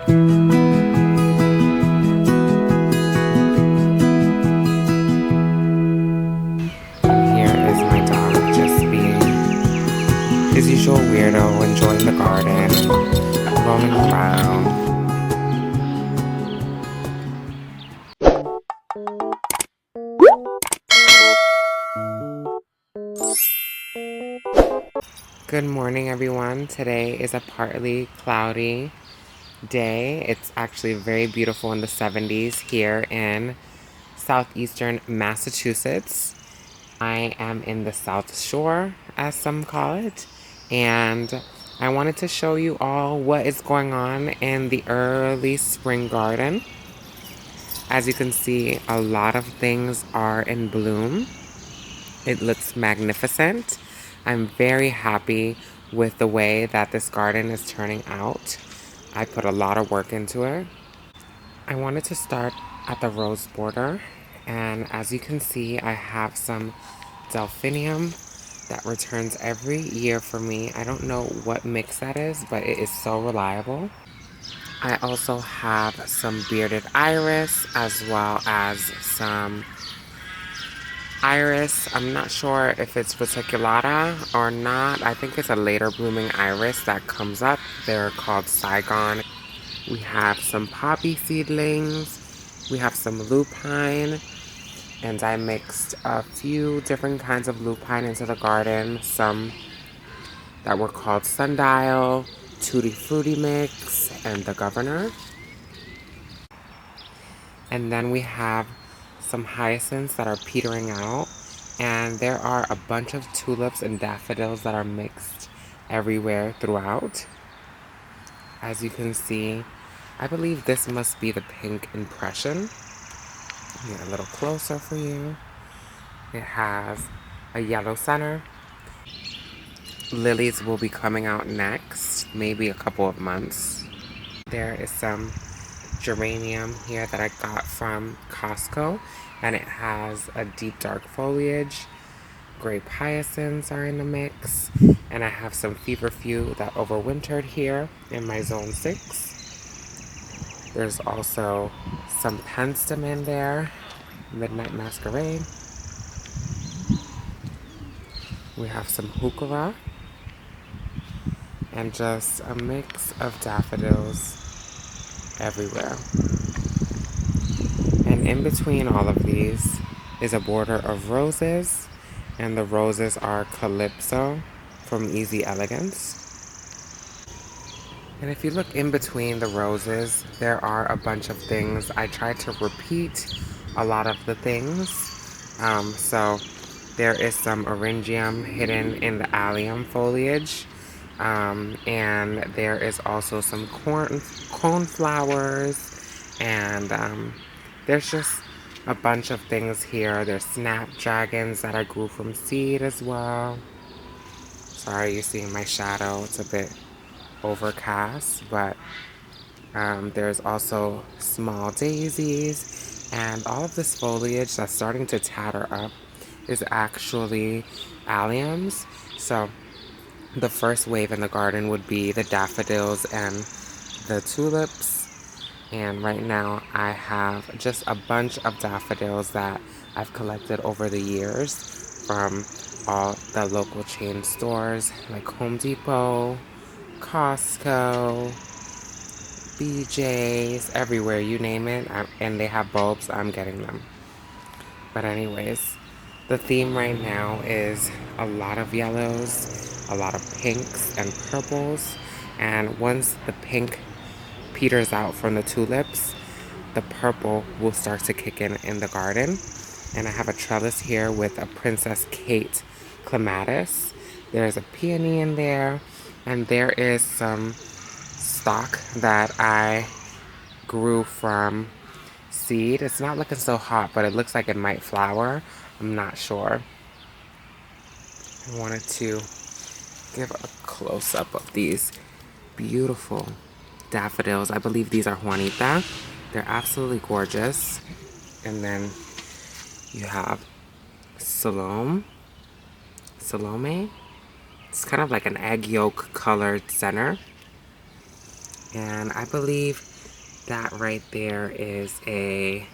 Here is my dog just being his usual weirdo, enjoying the garden, rolling around. Good morning, everyone. Today is a partly cloudy day. It's actually very beautiful in the 70s here in Southeastern Massachusetts. I am in the South Shore, as some call it, and I wanted to show you all what is going on in the early spring garden. As you can see, a lot of things are in bloom. It looks magnificent. I'm very happy with the way that this garden is turning out. I put a lot of work into it. I wanted to start at the rose border, and as you can see, I have some delphinium that returns every year for me. I don't know what mix that is, but it is so reliable. I also have some bearded iris as well as some iris. I'm not sure if it's reticulata or not. I think it's a later blooming iris that comes up. They're called Saigon. We have some poppy seedlings. We have some lupine. And I mixed a few different kinds of lupine into the garden. Some that were called Sundial, Tutti Frutti Mix, and the Governor. And then we have some hyacinths that are petering out. And there are a bunch of tulips and daffodils that are mixed everywhere throughout. As you can see, I believe this must be the pink impression. Get a little closer for you. It has a yellow center. Lilies will be coming out next, maybe a couple of months. There is some geranium here that I got from Costco, and it has a deep dark foliage. Grape hyacinths are in the mix, and I have some feverfew that overwintered here in my zone 6. There's also some penstem in there, Midnight Masquerade. We have some heuchera, and just a mix of daffodils everywhere. And in between all of these is a border of roses, and the roses are Calypso from Easy Elegance. And if you look in between the roses, there are a bunch of things. I tried to repeat a lot of the things. So there is some Orangium hidden in the allium foliage. And there is also some cornflowers, and there's just a bunch of things here. There's snapdragons that I grew from seed as well. Sorry, you're seeing my shadow. It's a bit overcast, but there's also small daisies, and all of this foliage that's starting to tatter up is actually alliums. So the first wave in the garden would be the daffodils and the tulips. And right now I have just a bunch of daffodils that I've collected over the years from all the local chain stores like Home Depot, Costco, BJ's, everywhere, you name it. And they have bulbs, I'm getting them. But anyways, the theme right now is a lot of yellows, a lot of pinks and purples, and once the pink peters out from the tulips, the purple will start to kick in the garden. And I have a trellis here with a Princess Kate clematis. There's a peony in there, and there is some stock that I grew from seed. It's not looking so hot, but it looks like it might flower. I'm not sure. I wanted to give a close-up of these beautiful daffodils. I believe these are Juanita. They're absolutely gorgeous. And then you have Salome. It's kind of like an egg yolk colored center. And I believe that right there is a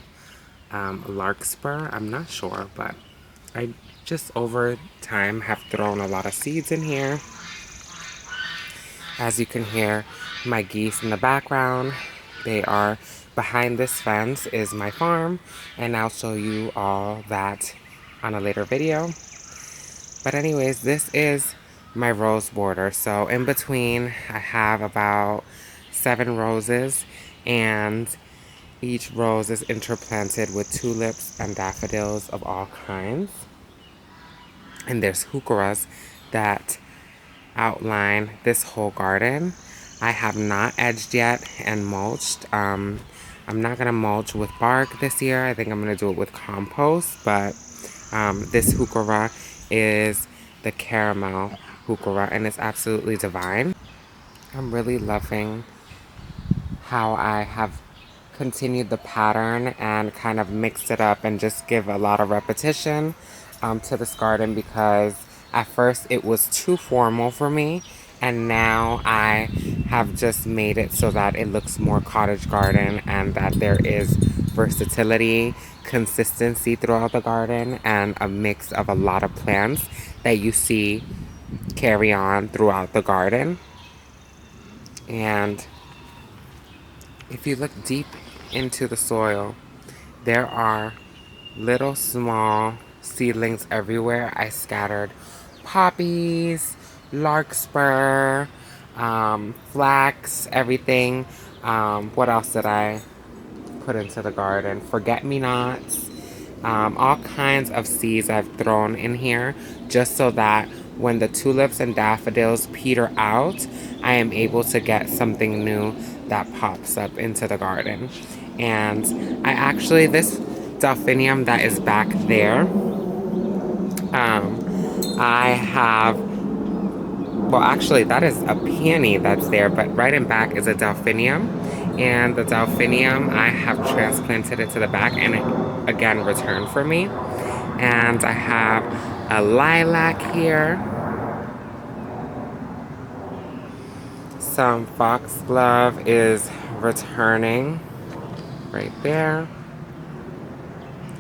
larkspur. I'm not sure, but I just over time have thrown a lot of seeds in here. As you can hear my geese in the background, they are behind this fence is my farm, and I'll show you all that on a later video. But anyways, this is my rose border. So in between, I have about 7 roses, and each rose is interplanted with tulips and daffodils of all kinds. And there's heucheras that outline this whole garden. I have not edged yet and mulched. I'm not gonna mulch with bark this year. I think I'm gonna do it with compost, but this heuchera is the caramel heuchera, and it's absolutely divine. I'm really loving how I have continued the pattern and kind of mixed it up and just give a lot of repetition to this garden, because at first it was too formal for me, and now I have just made it so that it looks more cottage garden and that there is versatility, consistency throughout the garden, and a mix of a lot of plants that you see carry on throughout the garden. And if you look deep into the soil, there are little small seedlings everywhere. I scattered poppies, larkspur, flax, everything. What else did I put into the garden? Forget-me-nots. All kinds of seeds I've thrown in here just so that when the tulips and daffodils peter out, I am able to get something new that pops up into the garden. And this delphinium that is back there, I have, well, actually, that is a peony that's there, but right in back is a delphinium. And the delphinium, I have transplanted it to the back, and it again returned for me. And I have a lilac here, some foxglove is returning right there.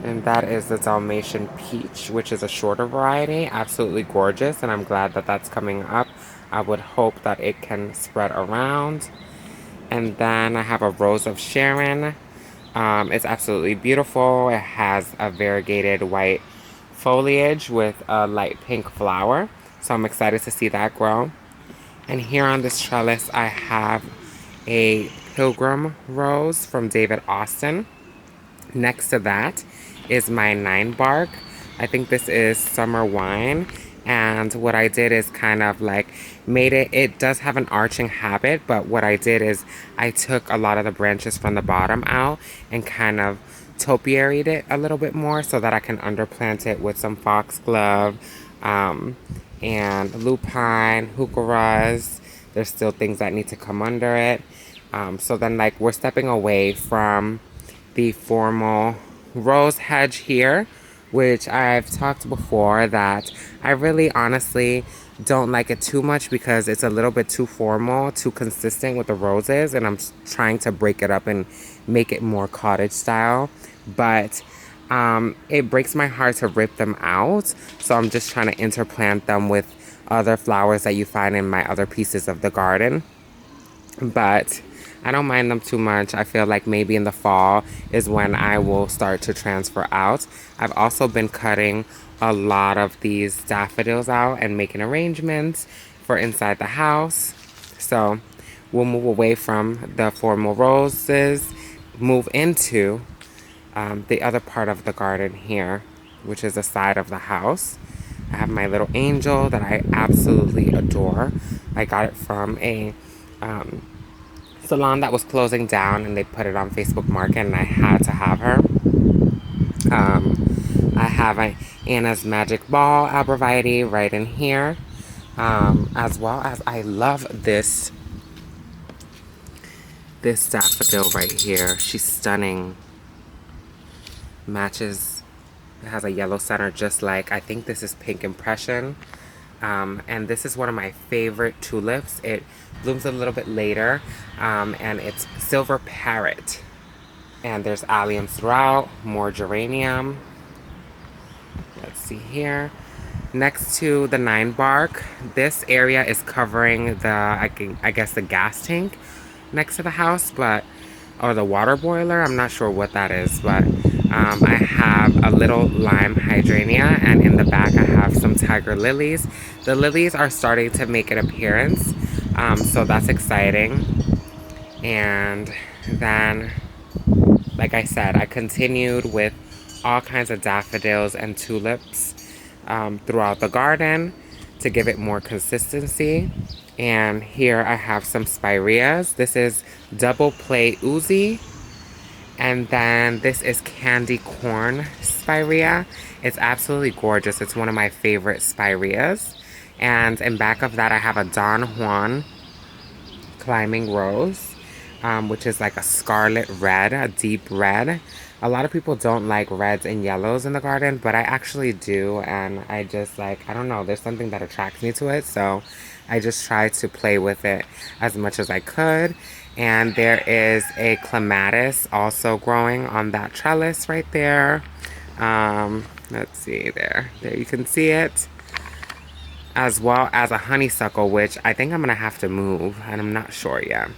And that is the Dalmatian peach, which is a shorter variety. Absolutely gorgeous, and I'm glad that that's coming up. I would hope that it can spread around. And then I have a rose of Sharon. It's absolutely beautiful. It has a variegated white foliage with a light pink flower. So I'm excited to see that grow. And here on this trellis, I have a pilgrim rose from David Austin. Next to that is my 9 bark. I think this is summer wine. And what I did is kind of like made it, it does have an arching habit, but what I did is I took a lot of the branches from the bottom out and kind of topiaried it a little bit more so that I can underplant it with some foxglove and lupine, heucheras. There's still things that need to come under it. So then like we're stepping away from the formal rose hedge here, which I've talked before that I really honestly don't like it too much because it's a little bit too formal, too consistent with the roses, and I'm trying to break it up and make it more cottage style. But it breaks my heart to rip them out, so I'm just trying to interplant them with other flowers that you find in my other pieces of the garden. But I don't mind them too much. I feel like maybe in the fall is when I will start to transfer out. I've also been cutting a lot of these daffodils out and making arrangements for inside the house. So we'll move away from the formal roses, move into the other part of the garden here, which is the side of the house. I have my little angel that I absolutely adore. I got it from a salon that was closing down, and they put it on Facebook Market, and I had to have her. I have a Anna's Magic Ball arborvitae right in here, as well as I love this daffodil right here. She's stunning. Matches. It has a yellow center, just like I think this is Pink Impression. And this is one of my favorite tulips. It blooms a little bit later, and it's silver parrot. And there's alliums throughout, more geranium. Let's see here. Next to the 9-bark, this area is covering the, I guess the gas tank next to the house, or the water boiler. I'm not sure what that is, but I have a little lime hydrangea, and in the back I have some tiger lilies. The lilies are starting to make an appearance, so that's exciting. And then, like I said, I continued with all kinds of daffodils and tulips throughout the garden to give it more consistency. And here I have some spireas. This is double play Uzi. And then this is candy corn spirea. It's absolutely gorgeous. It's one of my favorite spireas. And in back of that I have a Don Juan climbing rose, which is like a scarlet red, a deep red. A lot of people don't like reds and yellows in the garden, but I actually do, and I just like, I don't know, there's something that attracts me to it, so I just tried to play with it as much as I could. And there is a clematis also growing on that trellis right there. Let's see, there you can see it. As well as a honeysuckle, which I think I'm gonna have to move, and I'm not sure yet.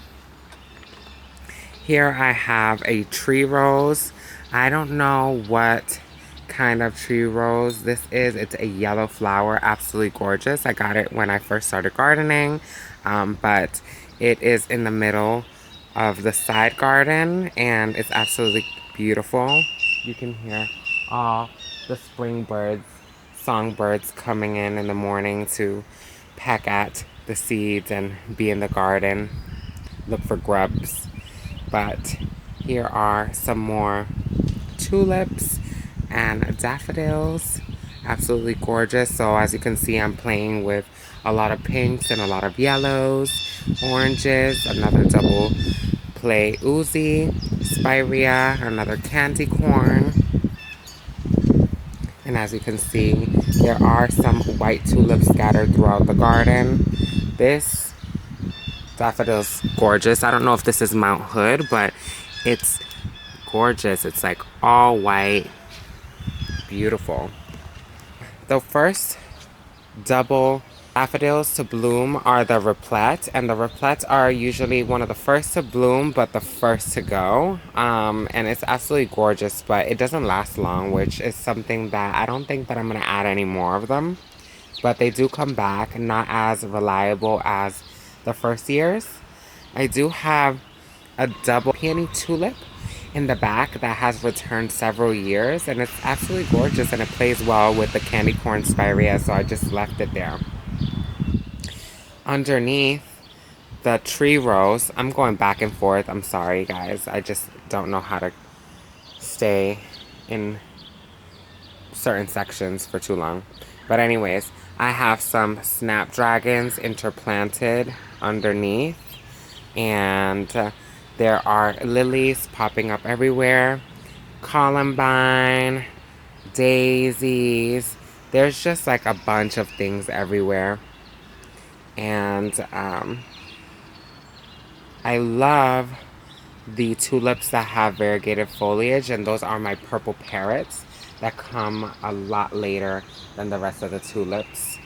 Here I have a tree rose. I don't know what kind of tree rose this is. It's a yellow flower, absolutely gorgeous. I got it when I first started gardening, but it is in the middle of the side garden, and it's absolutely beautiful. You can hear all the spring birds, songbirds coming in the morning to peck at the seeds and be in the garden, look for grubs. But here are some more tulips and daffodils. Absolutely gorgeous. So as you can see, I'm playing with a lot of pinks and a lot of yellows, oranges, another double play Uzi, spirea, another candy corn. And as you can see, there are some white tulips scattered throughout the garden. This daffodil's gorgeous. I don't know if this is Mount Hood, but it's gorgeous. It's like all white, beautiful. The first double daffodils to bloom are the replete, and the repletes are usually one of the first to bloom but the first to go, and it's absolutely gorgeous, but it doesn't last long, which is something that I don't think that I'm going to add any more of them, but they do come back, not as reliable as the first years. I do have a double peony tulip in the back that has returned several years, and it's absolutely gorgeous, and it plays well with the candy corn spirea, so I just left it there. Underneath the tree rose, I'm going back and forth, I'm sorry guys, I just don't know how to stay in certain sections for too long. But anyways, I have some snapdragons interplanted underneath, and there are lilies popping up everywhere, columbine, daisies, there's just like a bunch of things everywhere. And I love the tulips that have variegated foliage, and those are my purple parrots that come a lot later than the rest of the tulips.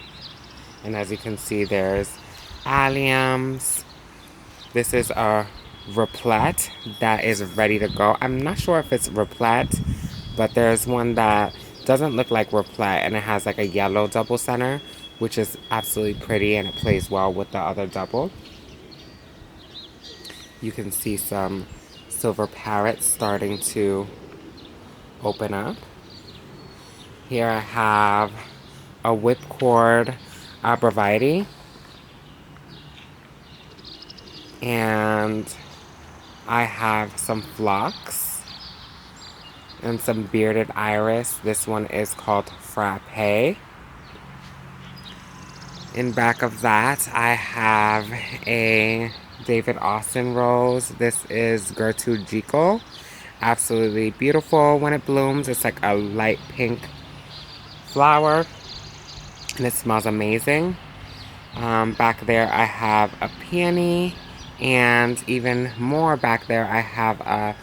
And as you can see, there's alliums. This is a replete that is ready to go. I'm not sure if it's replete, but there's one that doesn't look like replete, and it has like a yellow double center, which is absolutely pretty, and it plays well with the other double. You can see some silver parrots starting to open up. Here I have a whipcord arborvitae, and I have some phlox and some bearded iris. This one is called frappe. In back of that, I have a David Austin rose. This is Gertrude Jekyll. Absolutely beautiful when it blooms. It's like a light pink flower. and it smells amazing. Back there I have a peony, and even more back there I have a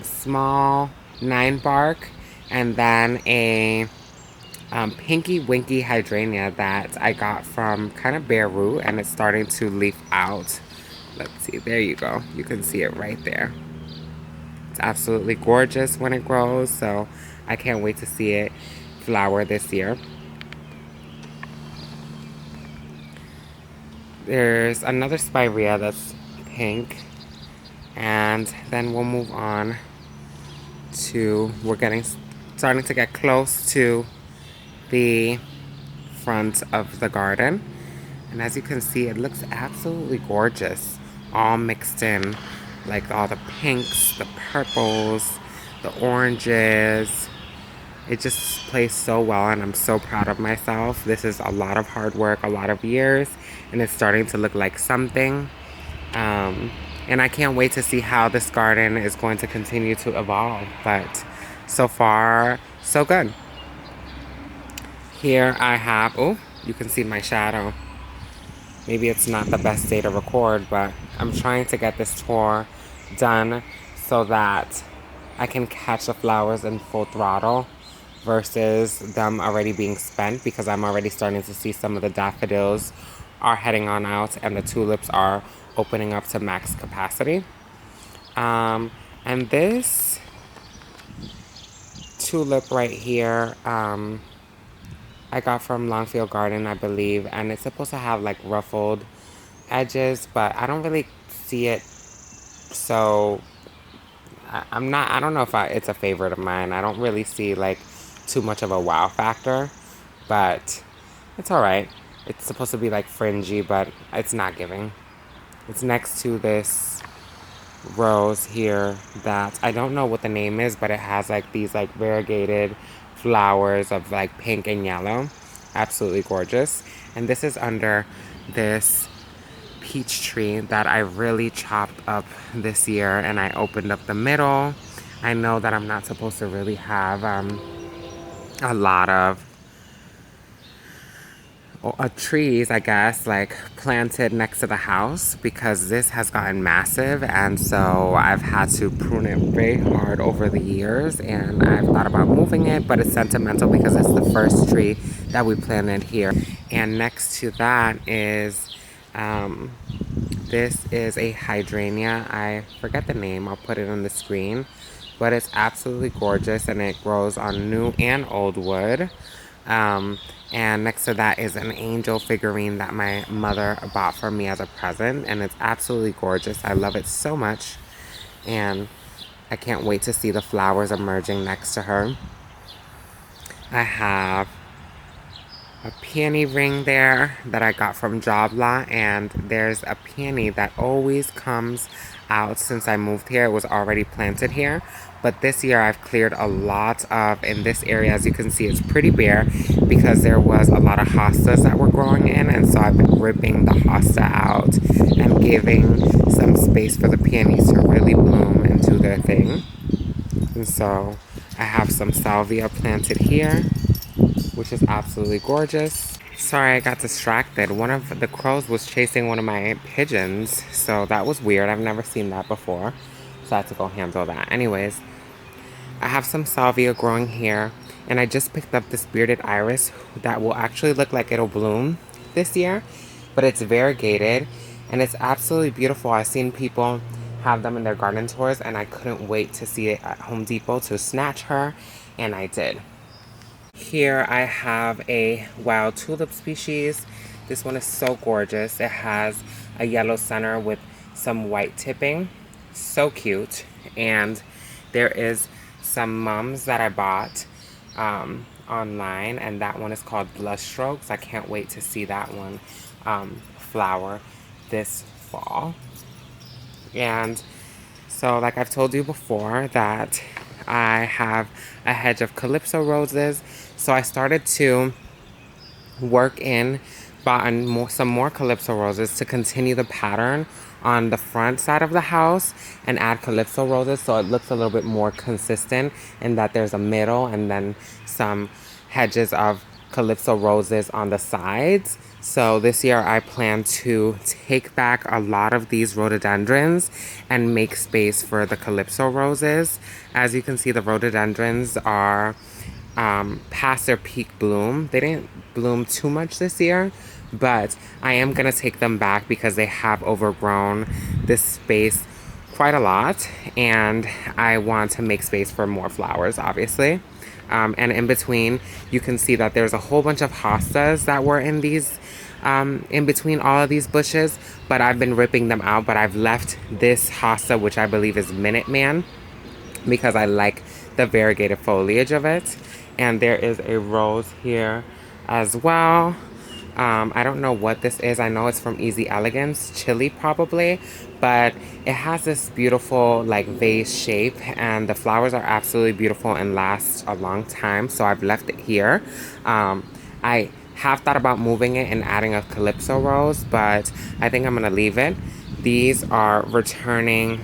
small 9-bark, and then a pinky winky hydrangea that I got from kind of bare root, and it's starting to leaf out. Let's see, there you go. You can see it right there. It's absolutely gorgeous when it grows, so I can't wait to see it flower this year. There's another spirea that's pink, and then we'll move on to, starting to get close to the front of the garden. And as you can see, it looks absolutely gorgeous, all mixed in, like all the pinks, the purples, the oranges. It just plays so well, and I'm so proud of myself. This is a lot of hard work, a lot of years, and it's starting to look like something. And I can't wait to see how this garden is going to continue to evolve. But so far, so good. Here I have, oh, you can see my shadow. Maybe it's not the best day to record, but I'm trying to get this tour done so that I can catch the flowers in full throttle versus them already being spent, because I'm already starting to see some of the daffodils are heading on out and the tulips are opening up to max capacity. And this tulip right here, I got from Longfield Garden, I believe, and it's supposed to have like ruffled edges, but I don't really see it, so I don't know if it's a favorite of mine. I don't really see like too much of a wow factor, but it's all right. It's supposed to be like fringy, but it's not giving. It's next to this rose here that I don't know what the name is, but it has like these like variegated flowers of like pink and yellow. Absolutely gorgeous. And this is under this peach tree that I really chopped up this year, and I opened up the middle. I know that I'm not supposed to really have a lot of trees, I guess, like planted next to the house, because this has gotten massive, and so I've had to prune it very hard over the years, and I've thought about moving it, but it's sentimental because it's the first tree that we planted here. And next to that is this is a hydrangea. I forget the name, I'll put it on the screen, but it's absolutely gorgeous, and it grows on new and old wood. And next to that is an angel figurine that my mother bought for me as a present, and it's absolutely gorgeous. I love it so much, and I can't wait to see the flowers emerging next to her. I have a peony ring there that I got from Job Lot, and there's a peony that always comes out since I moved here. It was already planted here, but this year I've cleared a lot of, in this area, as you can see, it's pretty bare because there was a lot of hostas that were growing in, and so I've been ripping the hosta out and giving some space for the peonies to really bloom and do their thing. And so I have some salvia planted here, which is absolutely gorgeous. Sorry, I got distracted. One of the crows was chasing one of my pigeons, so that was weird. I've never seen that before, so I had to go handle that. Anyways, I have some salvia growing here, and I just picked up this bearded iris that will actually look like it'll bloom this year, but it's variegated, and it's absolutely beautiful. I've seen people have them in their garden tours, and I couldn't wait to see it at Home Depot to snatch her, and I did. Here I have a wild tulip species. This one is so gorgeous. It has a yellow center with some white tipping. So cute. And there is some mums that I bought online, and that one is called Blush Strokes. I can't wait to see that one flower this fall. And so, like I've told you before, that I have a hedge of calypso roses. So I started to work in, bought some more calypso roses to continue the pattern on the front side of the house and add calypso roses, so it looks a little bit more consistent in that there's a middle and then some hedges of calypso roses on the sides. So this year I plan to take back a lot of these rhododendrons and make space for the calypso roses. As you can see, the rhododendrons are past their peak bloom. They didn't bloom too much this year, but I am going to take them back because they have overgrown this space quite a lot, and I want to make space for more flowers, obviously. And in between, you can see that there's a whole bunch of hostas that were in these, in between all of these bushes, but I've been ripping them out. But I've left this hosta, which I believe is Minuteman, because I like the variegated foliage of it. And there is a rose here as well. I don't know what this is. I know it's from Easy Elegance, chili probably, but it has this beautiful like vase shape, and the flowers are absolutely beautiful and last a long time. So I've left it here. I have thought about moving it and adding a calypso rose, but I think I'm gonna leave it. These are returning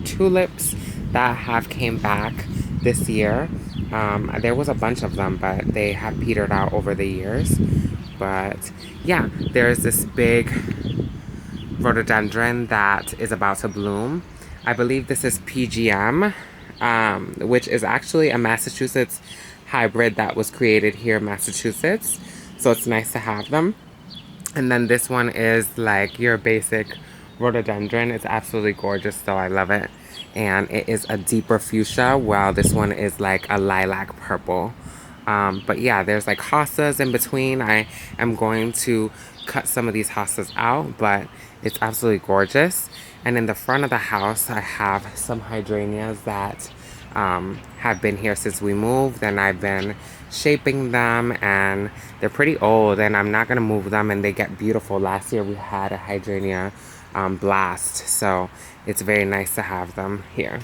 tulips that have came back this year. There was a bunch of them, but they have petered out over the years. But yeah, there's this big rhododendron that is about to bloom. I believe this is PGM, which is actually a Massachusetts hybrid that was created here in Massachusetts. So it's nice to have them. And then this one is like your basic rhododendron. It's absolutely gorgeous, so I love it. And it is a deeper fuchsia, while this one is like a lilac purple. But yeah, there's like hostas in between. I am going to cut some of these hostas out, but it's absolutely gorgeous. And in the front of the house, I have some hydrangeas that have been here since we moved, and I've been shaping them, and they're pretty old, and I'm not gonna move them, and they get beautiful. Last year we had a hydrangea blast, so it's very nice to have them here.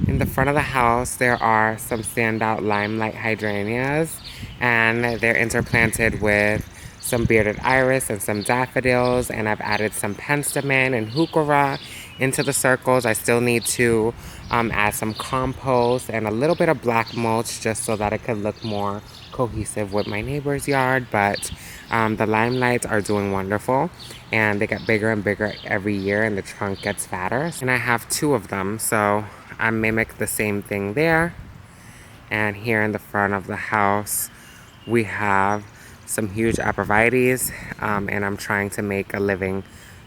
In the front of the house, there are some standout limelight hydrangeas, and they're interplanted with some bearded iris and some daffodils, and I've added some penstemon and heuchera into the circles. I still need to add some compost and a little bit of black mulch just so that it could look more cohesive with my neighbor's yard, but the limelights are doing wonderful, and they get bigger and bigger every year, and the trunk gets fatter. And I have two of them, so I mimic the same thing there. And here in the front of the house, we have some huge abrevieties, and I'm trying to make a living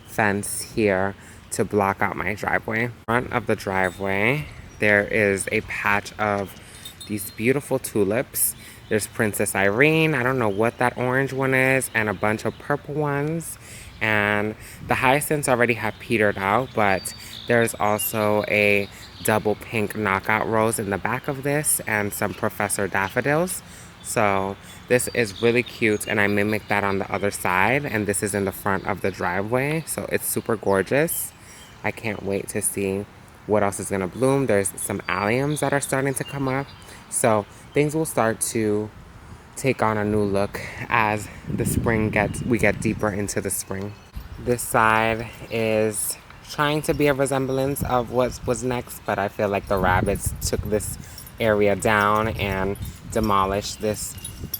fence here to block out my driveway. In front of the driveway, there is a patch of these beautiful tulips. There's Princess Irene, I don't know what that orange one is, and a bunch of purple ones. And the hyacinths already have petered out, but there's also a double pink knockout rose in the back of this, and some Professor daffodils. So this is really cute, and I mimicked that on the other side, and this is in the front of the driveway, so it's super gorgeous. I can't wait to see what else is gonna bloom. There's some alliums that are starting to come up, so things will start to take on a new look as the spring we get deeper into the spring. This side is trying to be a resemblance of what was next, but I feel like the rabbits took this area down and demolished this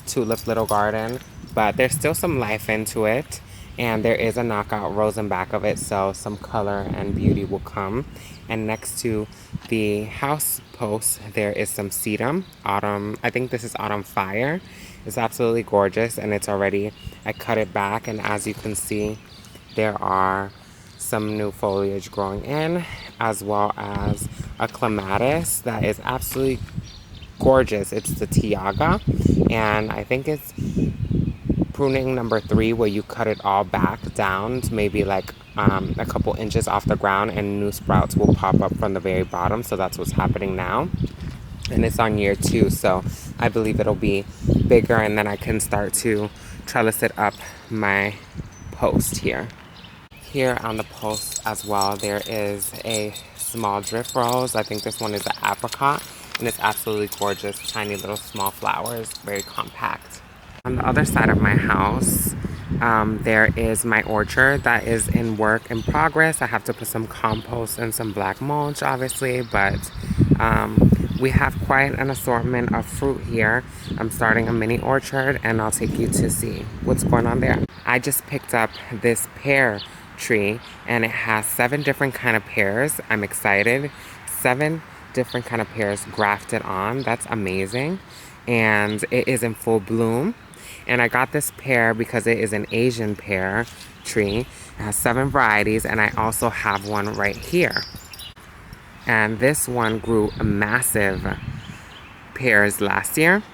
tulip little garden, but there's still some life into it, and there is a knockout rose in back of it, so some color and beauty will come. And next to the house post, there is some sedum, autumn, I think this is autumn fire. It's absolutely gorgeous, and it's already, I cut it back, and as you can see, there are some new foliage growing in, as well as a clematis that is absolutely gorgeous. It's the Tiaga, and I think it's pruning number 3, where you cut it all back down to maybe like a couple inches off the ground, and new sprouts will pop up from the very bottom. So that's what's happening now, and it's on year 2, so I believe it'll be bigger, and then I can start to trellis it up my post here. Here on the post as well, there is a small drift rose. I think this one is an apricot, and it's absolutely gorgeous. Tiny little small flowers, very compact. On the other side of my house, there is my orchard that is in work in progress. I have to put some compost and some black mulch, obviously, but We have quite an assortment of fruit here. I'm starting a mini orchard and I'll take you to see what's going on there. I just picked up this pear tree and it has 7 different kind of pears. I'm excited. 7 different kind of pears grafted on. That's amazing. And it is in full bloom. And I got this pear because it is an Asian pear tree. It has 7 varieties and I also have one right here. And this one grew massive pears last year,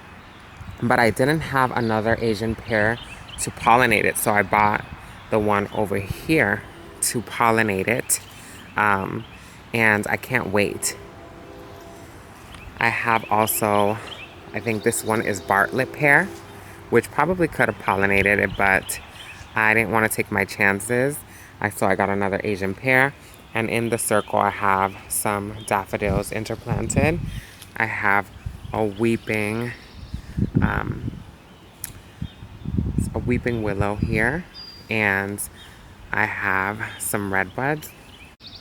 but I didn't have another Asian pear to pollinate it, so I bought the one over here to pollinate it, and I can't wait. I have also, I think this one is Bartlett pear, which probably could have pollinated it, but I didn't want to take my chances, so I got another Asian pear. And in the circle, I have some daffodils interplanted. I have a weeping willow here, and I have some red buds.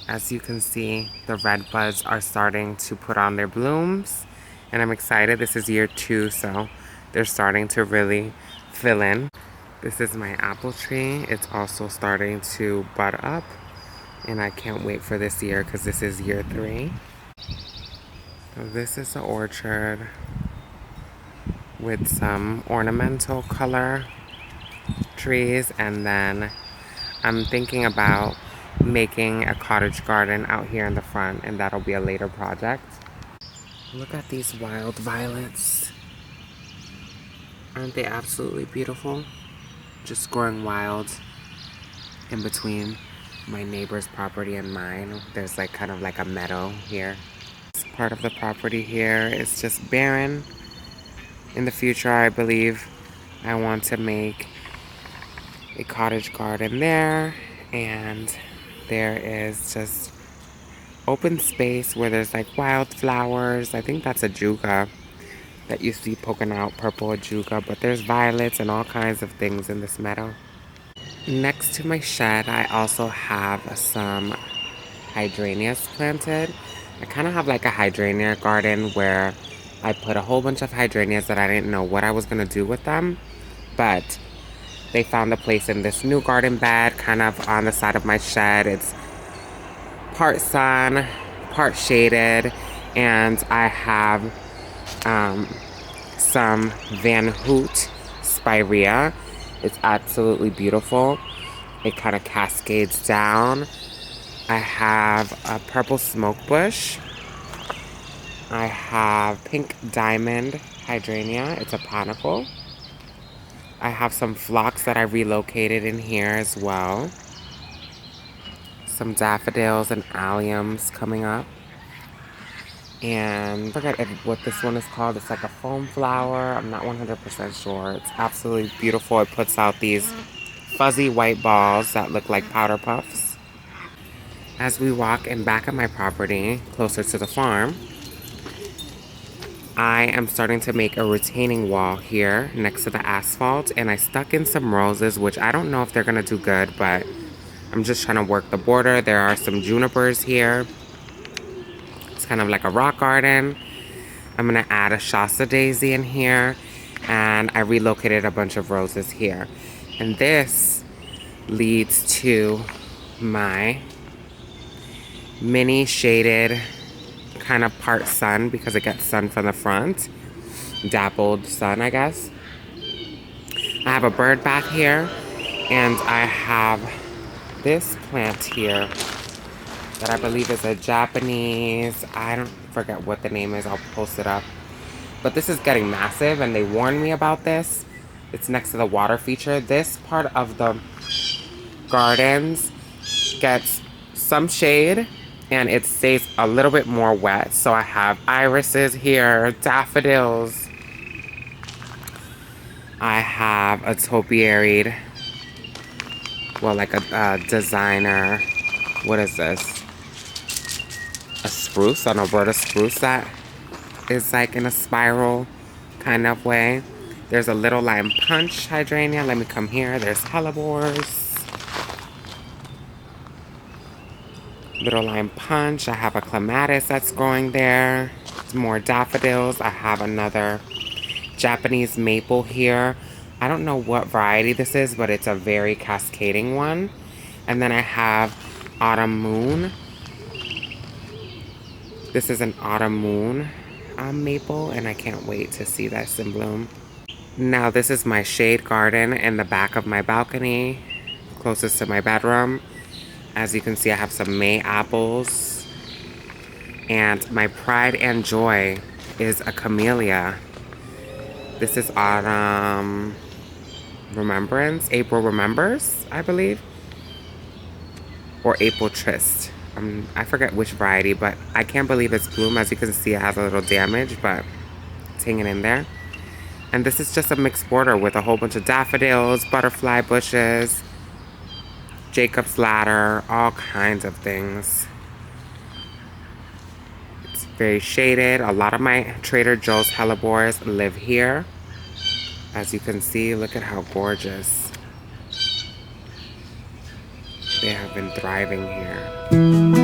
As you can see, the red buds are starting to put on their blooms, and I'm excited. This is year 2, so they're starting to really fill in. This is my apple tree. It's also starting to bud up. And I can't wait for this year because this is year 3. So this is the orchard with some ornamental color trees. And then I'm thinking about making a cottage garden out here in the front, and that'll be a later project. Look at these wild violets. Aren't they absolutely beautiful? Just growing wild in between my neighbor's property and mine. There's like kind of like a meadow here. This part of the property here is just barren. In the future, I believe I want to make a cottage garden there, and there is just open space where there's like wildflowers. I think that's a ajuga that you see poking out, purple ajuga, but there's violets and all kinds of things in this meadow. Next to my shed, I also have some hydrangeas planted. I kind of have like a hydrangea garden where I put a whole bunch of hydrangeas that I didn't know what I was going to do with them. But they found a place in this new garden bed kind of on the side of my shed. It's part sun, part shaded. And I have some Van Hoot spirea. It's absolutely beautiful. It kind of cascades down. I have a purple smoke bush. I have pink diamond hydrangea. It's a panicle. I have some phlox that I relocated in here as well. Some daffodils and alliums coming up. And I forget what this one is called. It's like a foam flower. I'm not 100% sure. It's absolutely beautiful. It puts out these fuzzy white balls that look like powder puffs. As we walk in back of my property, closer to the farm, I am starting to make a retaining wall here next to the asphalt. And I stuck in some roses, which I don't know if they're going to do good, but I'm just trying to work the border. There are some junipers here. Kind of like a rock garden. I'm gonna add a Shasta daisy in here, and I relocated a bunch of roses here. And this leads to my mini shaded kind of part sun because it gets sun from the front. Dappled sun, I guess. I have a bird bath here, and I have this plant here that I believe is a Japanese, I don't forget what the name is, I'll post it up. But this is getting massive, and they warned me about this. It's next to the water feature. This part of the gardens gets some shade, and it stays a little bit more wet. So I have irises here, daffodils. I have a topiaried, well, like a designer, what is this? A spruce, an Alberta spruce that is like in a spiral kind of way. There's a little lime punch hydrangea. Let me come here. There's hellebores. Little lime punch. I have a clematis that's growing there. more daffodils. I have another Japanese maple here. I don't know what variety this is, but it's a very cascading one. And then I have autumn moon. This is an autumn moon maple, and I can't wait to see this in bloom. Now this is my shade garden in the back of my balcony, closest to my bedroom. As you can see, I have some May apples. And my pride and joy is a camellia. This is autumn remembrance, April remembers, I believe. Or April tryst. I forget which variety, but I can't believe it's bloom. As you can see, it has a little damage, but it's hanging in there. And this is just a mixed border with a whole bunch of daffodils, butterfly bushes, Jacob's ladder, all kinds of things. It's very shaded. A lot of my Trader Joe's hellebores live here. As you can see, look at how gorgeous. They have been thriving here.